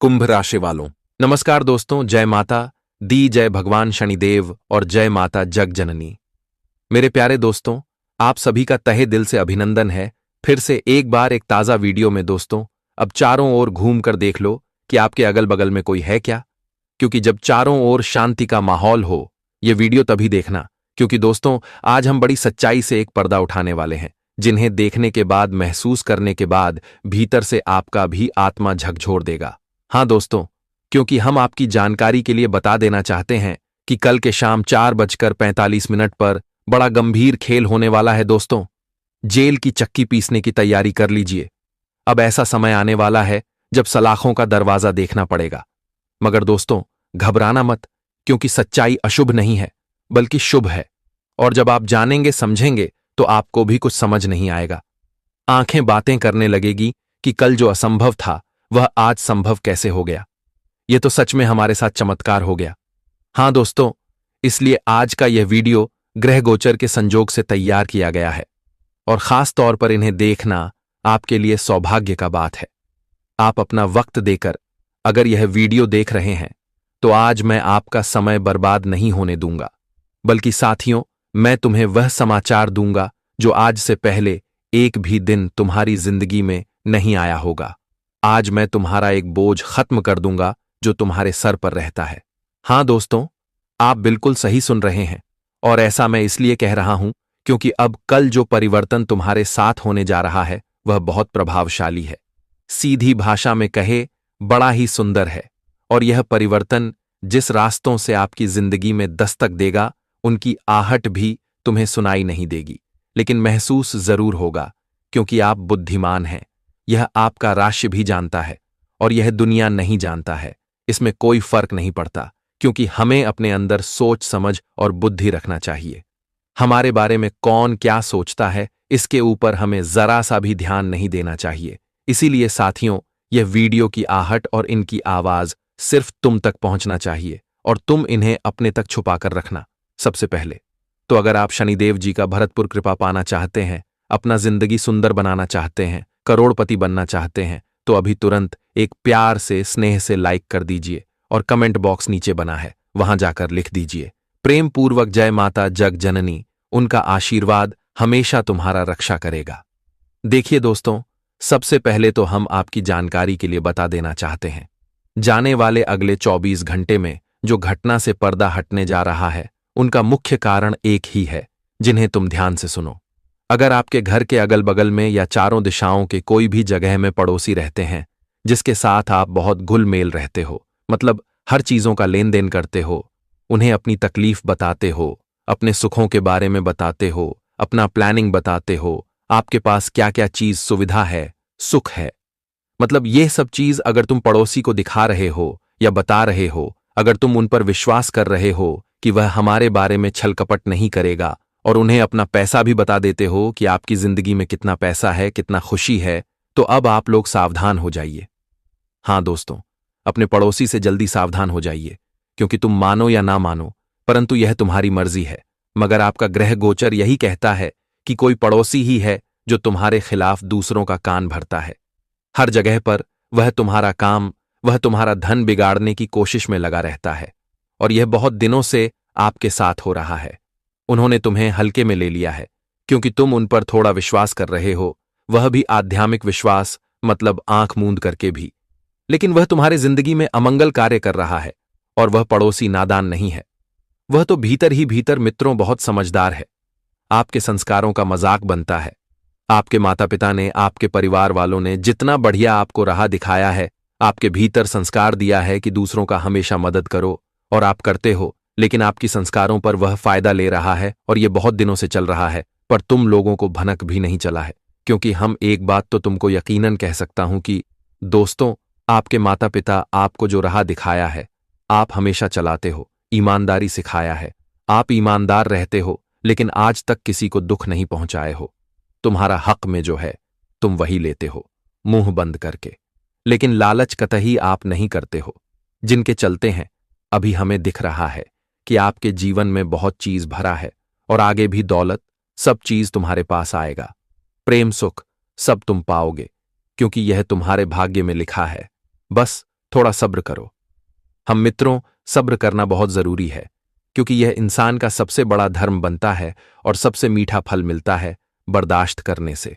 कुंभ राशि वालों, नमस्कार दोस्तों। जय माता दी, जय भगवान शनिदेव और जय माता जग जननी। मेरे प्यारे दोस्तों, आप सभी का तहे दिल से अभिनंदन है। फिर से एक बार एक ताजा वीडियो में दोस्तों, अब चारों ओर घूम कर देख लो कि आपके अगल बगल में कोई है क्या। क्योंकि जब चारों ओर शांति का माहौल हो, ये वीडियो तभी देखना, क्योंकि दोस्तों आज हम बड़ी सच्चाई से एक पर्दा उठाने वाले हैं, जिन्हें देखने के बाद, महसूस करने के बाद भीतर से आपका भी आत्मा झकझोर देगा। हाँ दोस्तों, क्योंकि हम आपकी जानकारी के लिए बता देना चाहते हैं कि कल के शाम 4:45 पर बड़ा गंभीर खेल होने वाला है दोस्तों। जेल की चक्की पीसने की तैयारी कर लीजिए। अब ऐसा समय आने वाला है जब सलाखों का दरवाजा देखना पड़ेगा। मगर दोस्तों घबराना मत, क्योंकि सच्चाई अशुभ नहीं है बल्कि शुभ है। और जब आप जानेंगे, समझेंगे, तो आपको भी कुछ समझ नहीं आएगा। आंखें बातें करने लगेगी कि कल जो असंभव था वह आज संभव कैसे हो गया। यह तो सच में हमारे साथ चमत्कार हो गया। हां दोस्तों, इसलिए आज का यह वीडियो ग्रह गोचर के संजोग से तैयार किया गया है और खास तौर पर इन्हें देखना आपके लिए सौभाग्य का बात है। आप अपना वक्त देकर अगर यह वीडियो देख रहे हैं तो आज मैं आपका समय बर्बाद नहीं होने दूंगा, बल्कि साथियों मैं तुम्हें वह समाचार दूंगा जो आज से पहले एक भी दिन तुम्हारी जिंदगी में नहीं आया होगा। आज मैं तुम्हारा एक बोझ खत्म कर दूंगा जो तुम्हारे सर पर रहता है। हां दोस्तों, आप बिल्कुल सही सुन रहे हैं, और ऐसा मैं इसलिए कह रहा हूं क्योंकि अब कल जो परिवर्तन तुम्हारे साथ होने जा रहा है वह बहुत प्रभावशाली है। सीधी भाषा में कहे, बड़ा ही सुंदर है। और यह परिवर्तन जिस रास्तों से आपकी जिंदगी में दस्तक देगा, उनकी आहट भी तुम्हें सुनाई नहीं देगी, लेकिन महसूस जरूर होगा, क्योंकि आप बुद्धिमान हैं। यह आपका राशि भी जानता है और यह दुनिया नहीं जानता है। इसमें कोई फर्क नहीं पड़ता, क्योंकि हमें अपने अंदर सोच समझ और बुद्धि रखना चाहिए। हमारे बारे में कौन क्या सोचता है, इसके ऊपर हमें जरा सा भी ध्यान नहीं देना चाहिए। इसीलिए साथियों, यह वीडियो की आहट और इनकी आवाज सिर्फ तुम तक पहुंचना चाहिए, और तुम इन्हें अपने तक छुपा कर रखना। सबसे पहले तो अगर आप शनिदेव जी का भरतपुर कृपा पाना चाहते हैं, अपना जिंदगी सुंदर बनाना चाहते हैं, करोड़पति बनना चाहते हैं, तो अभी तुरंत एक प्यार से, स्नेह से लाइक कर दीजिए और कमेंट बॉक्स नीचे बना है, वहां जाकर लिख दीजिए प्रेम पूर्वक जय माता जग जननी। उनका आशीर्वाद हमेशा तुम्हारा रक्षा करेगा। देखिए दोस्तों, सबसे पहले तो हम आपकी जानकारी के लिए बता देना चाहते हैं, जाने वाले अगले 24 घंटे में जो घटना से पर्दा हटने जा रहा है, उनका मुख्य कारण एक ही है, जिन्हें तुम ध्यान से सुनो। अगर आपके घर के अगल बगल में या चारों दिशाओं के कोई भी जगह में पड़ोसी रहते हैं जिसके साथ आप बहुत घुल मेल रहते हो, मतलब हर चीजों का लेन देन करते हो, उन्हें अपनी तकलीफ बताते हो, अपने सुखों के बारे में बताते हो, अपना प्लानिंग बताते हो, आपके पास क्या क्या चीज सुविधा है, सुख है, मतलब ये सब चीज अगर तुम पड़ोसी को दिखा रहे हो या बता रहे हो, अगर तुम उन पर विश्वास कर रहे हो कि वह हमारे बारे में छल कपट नहीं करेगा, और उन्हें अपना पैसा भी बता देते हो कि आपकी जिंदगी में कितना पैसा है, कितना खुशी है, तो अब आप लोग सावधान हो जाइए। हां दोस्तों, अपने पड़ोसी से जल्दी सावधान हो जाइए, क्योंकि तुम मानो या ना मानो, परंतु यह तुम्हारी मर्जी है। मगर आपका ग्रह गोचर यही कहता है कि कोई पड़ोसी ही है जो तुम्हारे खिलाफ दूसरों का कान भरता है। हर जगह पर वह तुम्हारा काम, वह तुम्हारा धन बिगाड़ने की कोशिश में लगा रहता है, और यह बहुत दिनों से आपके साथ हो रहा है। उन्होंने तुम्हें हल्के में ले लिया है, क्योंकि तुम उन पर थोड़ा विश्वास कर रहे हो, वह भी आध्यात्मिक विश्वास, मतलब आंख मूंद करके भी। लेकिन वह तुम्हारे जिंदगी में अमंगल कार्य कर रहा है, और वह पड़ोसी नादान नहीं है। वह तो भीतर ही भीतर मित्रों बहुत समझदार है। आपके संस्कारों का मजाक बनता है। आपके माता पिता ने, आपके परिवार वालों ने जितना बढ़िया आपको राह दिखाया है, आपके भीतर संस्कार दिया है कि दूसरों का हमेशा मदद करो, और आप करते हो, लेकिन आपकी संस्कारों पर वह फायदा ले रहा है, और यह बहुत दिनों से चल रहा है, पर तुम लोगों को भनक भी नहीं चला है। क्योंकि हम एक बात तो तुमको यकीनन कह सकता हूं कि दोस्तों, आपके माता पिता आपको जो राह दिखाया है, आप हमेशा चलाते हो, ईमानदारी सिखाया है, आप ईमानदार रहते हो, लेकिन आज तक किसी को दुख नहीं पहुंचाए हो। तुम्हारा हक में जो है तुम वही लेते हो, मुंह बंद करके। लेकिन लालच कतई आप नहीं करते हो, जिनके चलते हैं अभी हमें दिख रहा है कि आपके जीवन में बहुत चीज भरा है, और आगे भी दौलत, सब चीज तुम्हारे पास आएगा। प्रेम सुख सब तुम पाओगे, क्योंकि यह तुम्हारे भाग्य में लिखा है। बस थोड़ा सब्र करो। हम मित्रों, सब्र करना बहुत जरूरी है, क्योंकि यह इंसान का सबसे बड़ा धर्म बनता है और सबसे मीठा फल मिलता है बर्दाश्त करने से।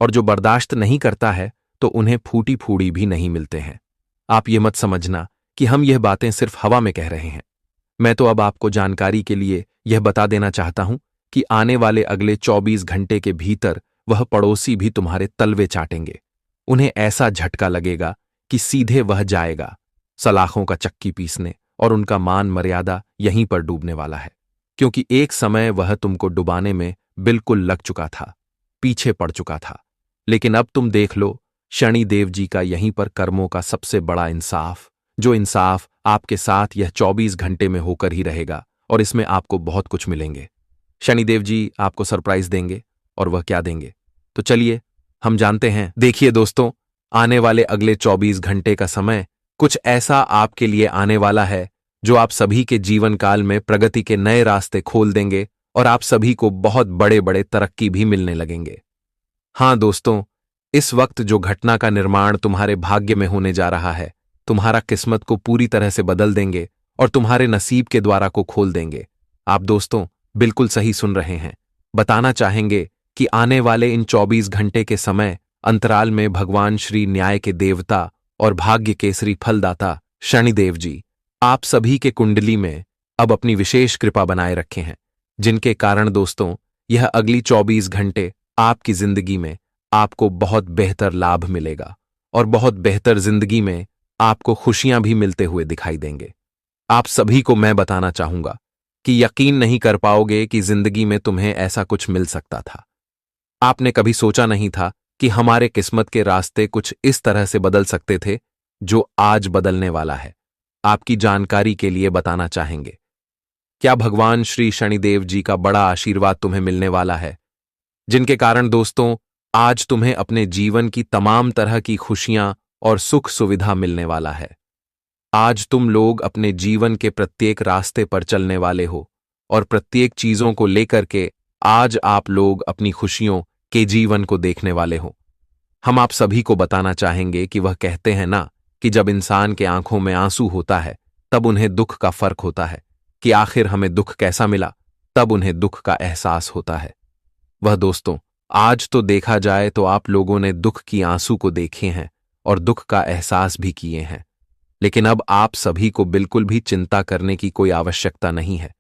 और जो बर्दाश्त नहीं करता है तो उन्हें फूटी फूड़ी भी नहीं मिलते हैं। आप ये मत समझना कि हम यह बातें सिर्फ हवा में कह रहे हैं। मैं तो अब आपको जानकारी के लिए यह बता देना चाहता हूं कि आने वाले अगले 24 घंटे के भीतर वह पड़ोसी भी तुम्हारे तलवे चाटेंगे। उन्हें ऐसा झटका लगेगा कि सीधे वह जाएगा सलाखों का चक्की पीसने, और उनका मान मर्यादा यहीं पर डूबने वाला है। क्योंकि एक समय वह तुमको डुबाने में बिल्कुल लग चुका था, पीछे पड़ चुका था। लेकिन अब तुम देख लो शनिदेव जी का यहीं पर कर्मों का सबसे बड़ा इंसाफ, जो इंसाफ आपके साथ यह 24 घंटे में होकर ही रहेगा, और इसमें आपको बहुत कुछ मिलेंगे। शनिदेव जी आपको सरप्राइज देंगे, और वह क्या देंगे तो चलिए हम जानते हैं। देखिए दोस्तों, आने वाले अगले 24 घंटे का समय कुछ ऐसा आपके लिए आने वाला है जो आप सभी के जीवन काल में प्रगति के नए रास्ते खोल देंगे, और आप सभी को बहुत बड़े बड़े तरक्की भी मिलने लगेंगे। हां दोस्तों, इस वक्त जो घटना का निर्माण तुम्हारे भाग्य में होने जा रहा है, तुम्हारा किस्मत को पूरी तरह से बदल देंगे और तुम्हारे नसीब के द्वारा को खोल देंगे। आप दोस्तों बिल्कुल सही सुन रहे हैं। बताना चाहेंगे कि आने वाले इन 24 घंटे के समय अंतराल में भगवान श्री न्याय के देवता और भाग्य केसरी फलदाता शनिदेव जी आप सभी के कुंडली में अब अपनी विशेष कृपा बनाए रखे हैं, जिनके कारण दोस्तों यह अगली 24 घंटे आपकी जिंदगी में आपको बहुत बेहतर लाभ मिलेगा, और बहुत बेहतर जिंदगी में आपको खुशियां भी मिलते हुए दिखाई देंगे। आप सभी को मैं बताना चाहूंगा कि यकीन नहीं कर पाओगे कि जिंदगी में तुम्हें ऐसा कुछ मिल सकता था। आपने कभी सोचा नहीं था कि हमारे किस्मत के रास्ते कुछ इस तरह से बदल सकते थे, जो आज बदलने वाला है। आपकी जानकारी के लिए बताना चाहेंगे, क्या भगवान श्री शनिदेव जी का बड़ा आशीर्वाद तुम्हें मिलने वाला है, जिनके कारण दोस्तों आज तुम्हें अपने जीवन की तमाम तरह की खुशियां और सुख सुविधा मिलने वाला है। आज तुम लोग अपने जीवन के प्रत्येक रास्ते पर चलने वाले हो, और प्रत्येक चीजों को लेकर के आज आप लोग अपनी खुशियों के जीवन को देखने वाले हो। हम आप सभी को बताना चाहेंगे कि वह कहते हैं ना कि जब इंसान के आंखों में आंसू होता है तब उन्हें दुख का फर्क होता है कि आखिर हमें दुख कैसा मिला, तब उन्हें दुख का एहसास होता है। वह दोस्तों आज तो देखा जाए तो आप लोगों ने दुख की आंसू को देखे हैं और दुख का एहसास भी किए हैं, लेकिन अब आप सभी को बिल्कुल भी चिंता करने की कोई आवश्यकता नहीं है,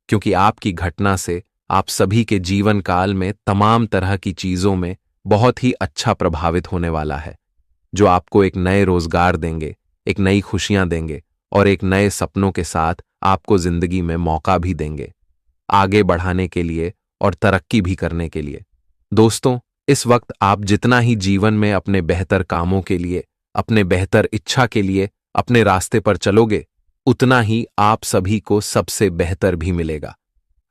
क्योंकि आपकी घटना से आप सभी के जीवन काल में तमाम तरह की चीजों में बहुत ही अच्छा प्रभावित होने वाला है, जो आपको एक नए रोजगार देंगे, एक नई खुशियां देंगे, और एक नए सपनों के साथ आपको जिंदगी में मौका भी देंगे आगे बढ़ाने के लिए और तरक्की भी करने के लिए। दोस्तों इस वक्त आप जितना ही जीवन में अपने बेहतर कामों के लिए, अपने बेहतर इच्छा के लिए अपने रास्ते पर चलोगे, उतना ही आप सभी को सबसे बेहतर भी मिलेगा।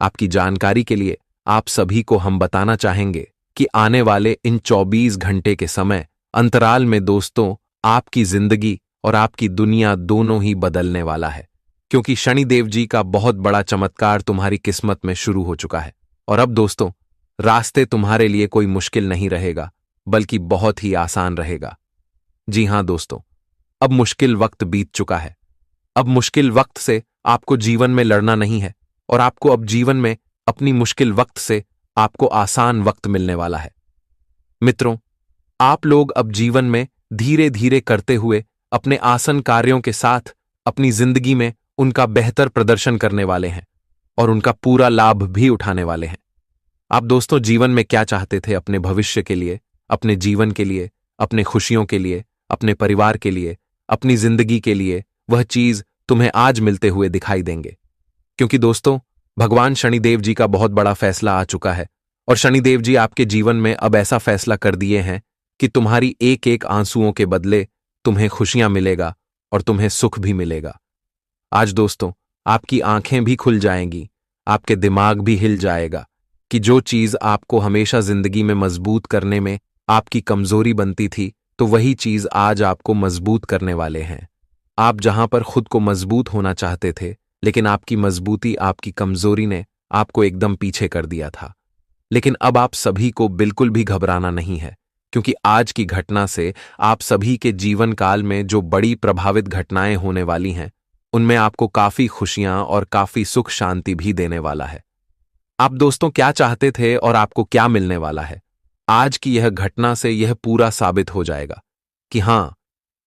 आपकी जानकारी के लिए आप सभी को हम बताना चाहेंगे कि आने वाले इन 24 घंटे के समय अंतराल में दोस्तों आपकी जिंदगी और आपकी दुनिया दोनों ही बदलने वाला है, क्योंकि शनिदेव जी का बहुत बड़ा चमत्कार तुम्हारी किस्मत में शुरू हो चुका है। और अब दोस्तों रास्ते तुम्हारे लिए कोई मुश्किल नहीं रहेगा, बल्कि बहुत ही आसान रहेगा। जी हां दोस्तों, अब मुश्किल वक्त बीत चुका है। अब मुश्किल वक्त से आपको जीवन में लड़ना नहीं है, और आपको अब जीवन में अपनी मुश्किल वक्त से आपको आसान वक्त मिलने वाला है। मित्रों आप लोग अब जीवन में धीरे धीरे करते हुए अपने आसन कार्यों के साथ अपनी जिंदगी में उनका बेहतर प्रदर्शन करने वाले हैं, और उनका पूरा लाभ भी उठाने वाले हैं। आप दोस्तों जीवन में क्या चाहते थे अपने भविष्य के लिए, अपने जीवन के लिए, अपने खुशियों के लिए, अपने परिवार के लिए, अपनी जिंदगी के लिए, वह चीज तुम्हें आज मिलते हुए दिखाई देंगे। क्योंकि दोस्तों भगवान शनिदेव जी का बहुत बड़ा फैसला आ चुका है, और शनिदेव जी आपके जीवन में अब ऐसा फैसला कर दिए हैं कि तुम्हारी एक एक आंसुओं के बदले तुम्हें खुशियां मिलेगा और तुम्हें सुख भी मिलेगा। आज दोस्तों आपकी आंखें भी खुल जाएंगी, आपके दिमाग भी हिल जाएगा कि जो चीज आपको हमेशा जिंदगी में मजबूत करने में आपकी कमजोरी बनती थी, तो वही चीज आज आपको मजबूत करने वाले हैं। आप जहां पर खुद को मजबूत होना चाहते थे, लेकिन आपकी मजबूती, आपकी कमजोरी ने आपको एकदम पीछे कर दिया था। लेकिन अब आप सभी को बिल्कुल भी घबराना नहीं है, क्योंकि आज की घटना से आप सभी के जीवन काल में जो बड़ी प्रभावित घटनाएं होने वाली हैं, उनमें आपको काफी खुशियां और काफी सुख शांति भी देने वाला है। आप दोस्तों क्या चाहते थे और आपको क्या मिलने वाला है, आज की यह घटना से यह पूरा साबित हो जाएगा कि हां,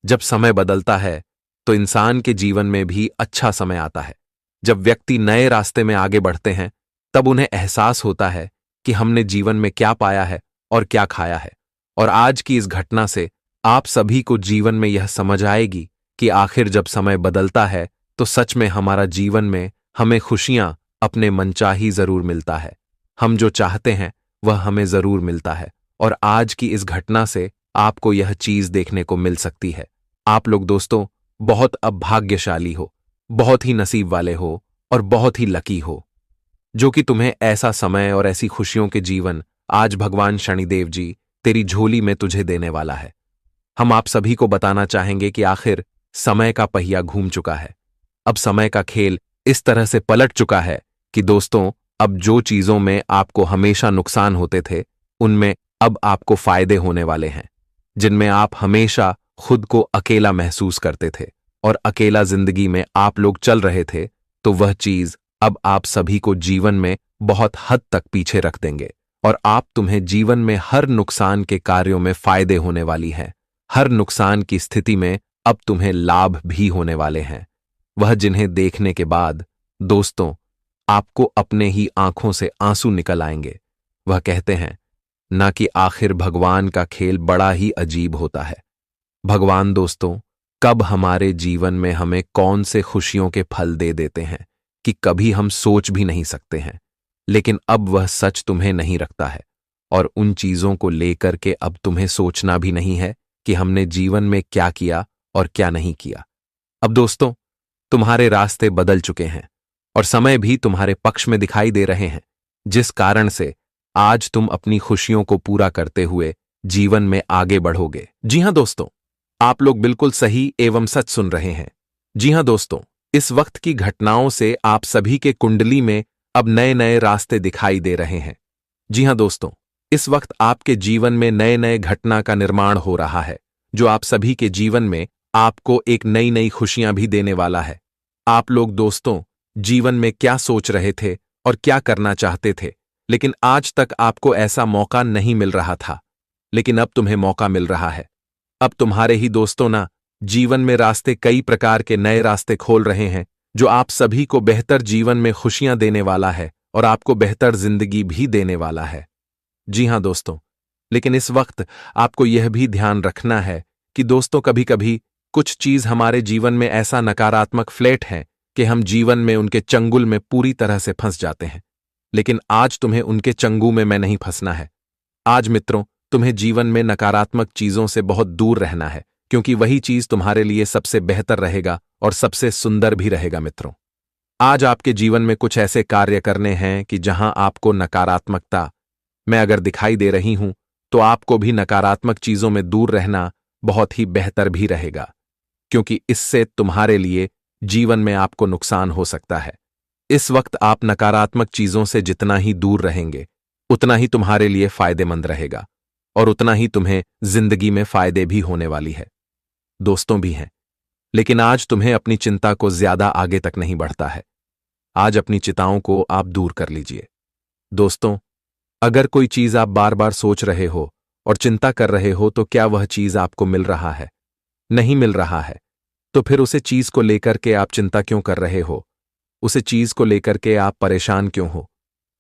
जब समय बदलता है तो इंसान के जीवन में भी अच्छा समय आता है। जब व्यक्ति नए रास्ते में आगे बढ़ते हैं, तब उन्हें एहसास होता है कि हमने जीवन में क्या पाया है और क्या खाया है। और आज की इस घटना से आप सभी को जीवन में यह समझ आएगी कि आखिर जब समय बदलता है तो सच में हमारा जीवन में हमें खुशियां अपने मनचाही जरूर मिलता है। हम जो चाहते हैं वह हमें जरूर मिलता है। और आज की इस घटना से आपको यह चीज देखने को मिल सकती है। आप लोग दोस्तों बहुत अभाग्यशाली हो, बहुत ही नसीब वाले हो और बहुत ही लकी हो, जो कि तुम्हें ऐसा समय और ऐसी खुशियों के जीवन आज भगवान शनिदेव जी तेरी झोली में तुझे देने वाला है। हम आप सभी को बताना चाहेंगे कि आखिर समय का पहिया घूम चुका है। अब समय का खेल इस तरह से पलट चुका है कि दोस्तों अब जो चीजों में आपको हमेशा नुकसान होते थे, उनमें अब आपको फायदे होने वाले हैं। जिनमें आप हमेशा खुद को अकेला महसूस करते थे और अकेला जिंदगी में आप लोग चल रहे थे, तो वह चीज अब आप सभी को जीवन में बहुत हद तक पीछे रख देंगे और आप तुम्हें जीवन में हर नुकसान के कार्यों में फायदे होने वाली हैं। हर नुकसान की स्थिति में अब तुम्हें लाभ भी होने वाले हैं, वह जिन्हें देखने के बाद दोस्तों आपको अपने ही आंखों से आंसू निकल आएंगे। वह कहते हैं ना कि आखिर भगवान का खेल बड़ा ही अजीब होता है। भगवान दोस्तों कब हमारे जीवन में हमें कौन से खुशियों के फल दे देते हैं कि कभी हम सोच भी नहीं सकते हैं। लेकिन अब वह सच तुम्हें नहीं रखता है और उन चीजों को लेकर के अब तुम्हें सोचना भी नहीं है कि हमने जीवन में क्या किया और क्या नहीं किया। अब दोस्तों तुम्हारे रास्ते बदल चुके हैं और समय भी तुम्हारे पक्ष में दिखाई दे रहे हैं, जिस कारण से आज तुम अपनी खुशियों को पूरा करते हुए जीवन में आगे बढ़ोगे। जी हां दोस्तों, आप लोग बिल्कुल सही एवं सच सुन रहे हैं। जी हां दोस्तों, इस वक्त की घटनाओं से आप सभी के कुंडली में अब नए नए रास्ते दिखाई दे रहे हैं। जी हां दोस्तों, इस वक्त आपके जीवन में नए नए घटना का निर्माण हो रहा है, जो आप सभी के जीवन में आपको एक नई नई खुशियां भी देने वाला है। आप लोग दोस्तों जीवन में क्या सोच रहे थे और क्या करना चाहते थे, लेकिन आज तक आपको ऐसा मौका नहीं मिल रहा था, लेकिन अब तुम्हें मौका मिल रहा है। अब तुम्हारे ही दोस्तों ना जीवन में रास्ते कई प्रकार के नए रास्ते खोल रहे हैं, जो आप सभी को बेहतर जीवन में खुशियां देने वाला है और आपको बेहतर जिंदगी भी देने वाला है। जी हां दोस्तों, लेकिन इस वक्त आपको यह भी ध्यान रखना है कि दोस्तों कभी कभी कुछ चीज हमारे जीवन में ऐसा नकारात्मक फ्लैट है कि हम जीवन में उनके चंगुल में पूरी तरह से फंस जाते हैं। लेकिन आज तुम्हें उनके चंगू में नहीं फंसना है। आज मित्रों तुम्हें जीवन में नकारात्मक चीजों से बहुत दूर रहना है, क्योंकि वही चीज तुम्हारे लिए सबसे बेहतर रहेगा और सबसे सुंदर भी रहेगा। मित्रों आज आपके जीवन में कुछ ऐसे कार्य करने हैं कि जहां आपको नकारात्मकता में अगर दिखाई दे रही हूं, तो आपको भी नकारात्मक चीजों में दूर रहना बहुत ही बेहतर भी रहेगा, क्योंकि इससे तुम्हारे लिए जीवन में आपको नुकसान हो सकता है। इस वक्त आप नकारात्मक चीजों से जितना ही दूर रहेंगे, उतना ही तुम्हारे लिए फायदेमंद रहेगा और उतना ही तुम्हें जिंदगी में फायदे भी होने वाली है, दोस्तों भी हैं। लेकिन आज तुम्हें अपनी चिंता को ज्यादा आगे तक नहीं बढ़ता है। आज अपनी चिंताओं को आप दूर कर लीजिए। दोस्तों अगर कोई चीज आप बार बार सोच रहे हो और चिंता कर रहे हो, तो क्या वह चीज आपको मिल रहा है? नहीं मिल रहा है तो फिर उसे चीज को लेकर के आप चिंता क्यों कर रहे हो? उसे चीज को लेकर के आप परेशान क्यों हो?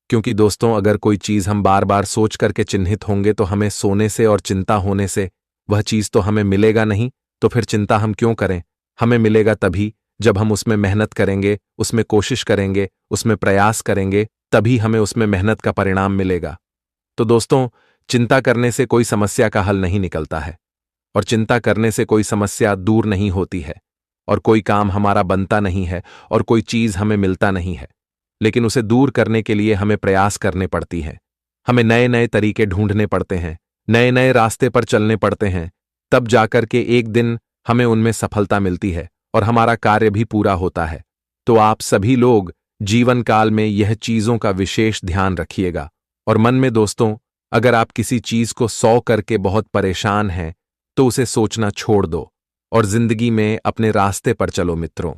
क्योंकि दोस्तों अगर कोई चीज हम बार बार सोच करके चिन्हित होंगे, तो हमें सोने से और चिंता होने से वह चीज तो हमें मिलेगा नहीं, तो फिर चिंता हम क्यों करें? हमें मिलेगा तभी जब हम उसमें मेहनत करेंगे, उसमें कोशिश करेंगे, उसमें प्रयास करेंगे, तभी हमें उसमें मेहनत का परिणाम मिलेगा। तो दोस्तों चिंता करने से कोई समस्या का हल नहीं निकलता है और चिंता करने से कोई समस्या दूर नहीं होती है और कोई काम हमारा बनता नहीं है और कोई चीज हमें मिलता नहीं है। लेकिन उसे दूर करने के लिए हमें प्रयास करने पड़ती है। हमें नए नए तरीके ढूंढने पड़ते हैं, नए नए रास्ते पर चलने पड़ते हैं, तब जाकर के एक दिन हमें उनमें सफलता मिलती है और हमारा कार्य भी पूरा होता है। तो आप सभी लोग जीवन काल में यह चीजों का विशेष ध्यान रखिएगा और मन में दोस्तों अगर आप किसी चीज को 100 करके बहुत परेशान हैं तो उसे सोचना छोड़ दो और जिंदगी में अपने रास्ते पर चलो मित्रों।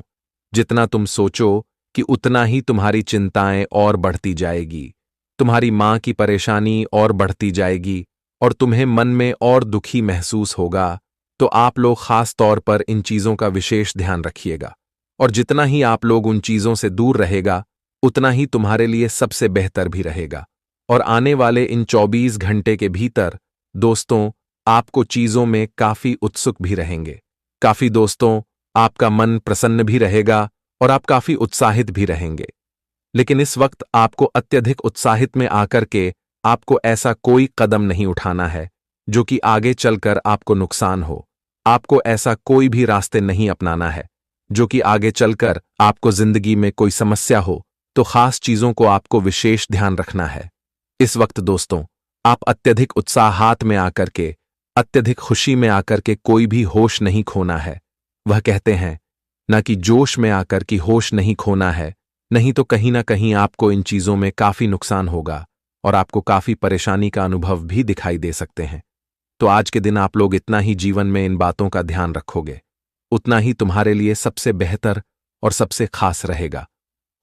जितना तुम सोचो कि उतना ही तुम्हारी चिंताएं और बढ़ती जाएगी, तुम्हारी मां की परेशानी और बढ़ती जाएगी और तुम्हें मन में और दुखी महसूस होगा। तो आप लोग खास तौर पर इन चीजों का विशेष ध्यान रखिएगा और जितना ही आप लोग उन चीजों से दूर रहेगा उतना ही तुम्हारे लिए सबसे बेहतर भी रहेगा। और आने वाले इन 24 घंटे के भीतर दोस्तों आपको चीजों में काफी उत्सुक भी रहेंगे। काफी दोस्तों आपका मन प्रसन्न भी रहेगा और आप काफी उत्साहित भी रहेंगे। लेकिन इस वक्त आपको अत्यधिक उत्साहित में आकर के आपको ऐसा कोई कदम नहीं उठाना है जो कि आगे चलकर आपको नुकसान हो। आपको ऐसा कोई भी रास्ते नहीं अपनाना है जो कि आगे चलकर आपको जिंदगी में कोई समस्या हो। तो खास चीजों को आपको विशेष ध्यान रखना है। इस वक्त दोस्तों आप अत्यधिक उत्साहात में आकर के, अत्यधिक खुशी में आकर के कोई भी होश नहीं खोना है। वह कहते हैं ना कि जोश में आकर की होश नहीं खोना है, नहीं तो कहीं ना कहीं आपको इन चीजों में काफी नुकसान होगा और आपको काफी परेशानी का अनुभव भी दिखाई दे सकते हैं। तो आज के दिन आप लोग इतना ही जीवन में इन बातों का ध्यान रखोगे उतना ही तुम्हारे लिए सबसे बेहतर और सबसे खास रहेगा।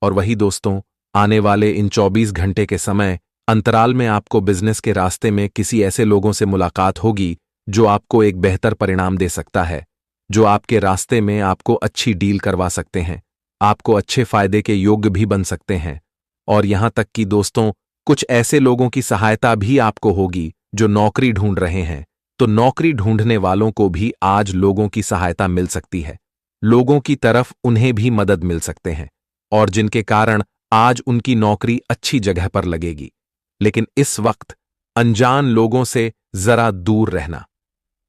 और वही दोस्तों आने वाले इन 24 घंटे के समय अंतराल में आपको बिजनेस के रास्ते में किसी ऐसे लोगों से मुलाकात होगी जो आपको एक बेहतर परिणाम दे सकता है, जो आपके रास्ते में आपको अच्छी डील करवा सकते हैं, आपको अच्छे फायदे के योग्य भी बन सकते हैं। और यहां तक कि दोस्तों कुछ ऐसे लोगों की सहायता भी आपको होगी जो नौकरी ढूंढ रहे हैं। तो नौकरी ढूंढने वालों को भी आज लोगों की सहायता मिल सकती है, लोगों की तरफ उन्हें भी मदद मिल सकते हैं और जिनके कारण आज उनकी नौकरी अच्छी जगह पर लगेगी। लेकिन इस वक्त अनजान लोगों से जरा दूर रहना।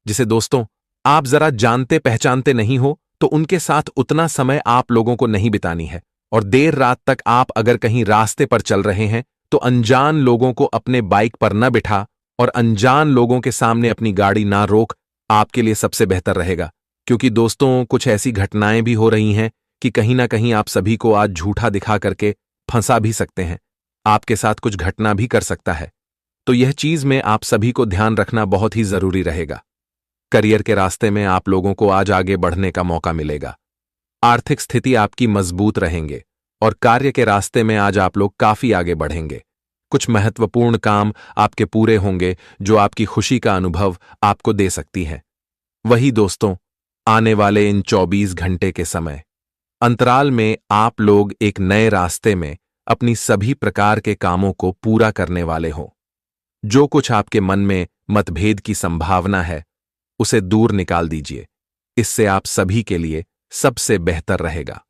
जिसे दोस्तों आप जरा जानते पहचानते नहीं हो तो उनके साथ उतना समय आप लोगों को नहीं बितानी है। और देर रात तक आप अगर कहीं रास्ते पर चल रहे हैं तो अनजान लोगों को अपने बाइक पर न बिठा और अनजान लोगों के सामने अपनी गाड़ी ना रोक, आपके लिए सबसे बेहतर रहेगा। क्योंकि दोस्तों कुछ ऐसी घटनाएं भी हो रही हैं कि कहीं ना कहीं आप सभी को आज झूठा दिखा करके फंसा भी सकते हैं, आपके साथ कुछ घटना भी कर सकता है। तो यह चीज में आप सभी को ध्यान रखना बहुत ही जरूरी रहेगा। करियर के रास्ते में आप लोगों को आज आगे बढ़ने का मौका मिलेगा, आर्थिक स्थिति आपकी मजबूत रहेंगे और कार्य के रास्ते में आज आप लोग काफी आगे बढ़ेंगे। कुछ महत्वपूर्ण काम आपके पूरे होंगे जो आपकी खुशी का अनुभव आपको दे सकती है। वही दोस्तों आने वाले इन 24 घंटे के समय अंतराल में आप लोग एक नए रास्ते में अपनी सभी प्रकार के कामों को पूरा करने वाले हो। जो कुछ आपके मन में मतभेद की संभावना है उसे दूर निकाल दीजिए, इससे आप सभी के लिए सबसे बेहतर रहेगा।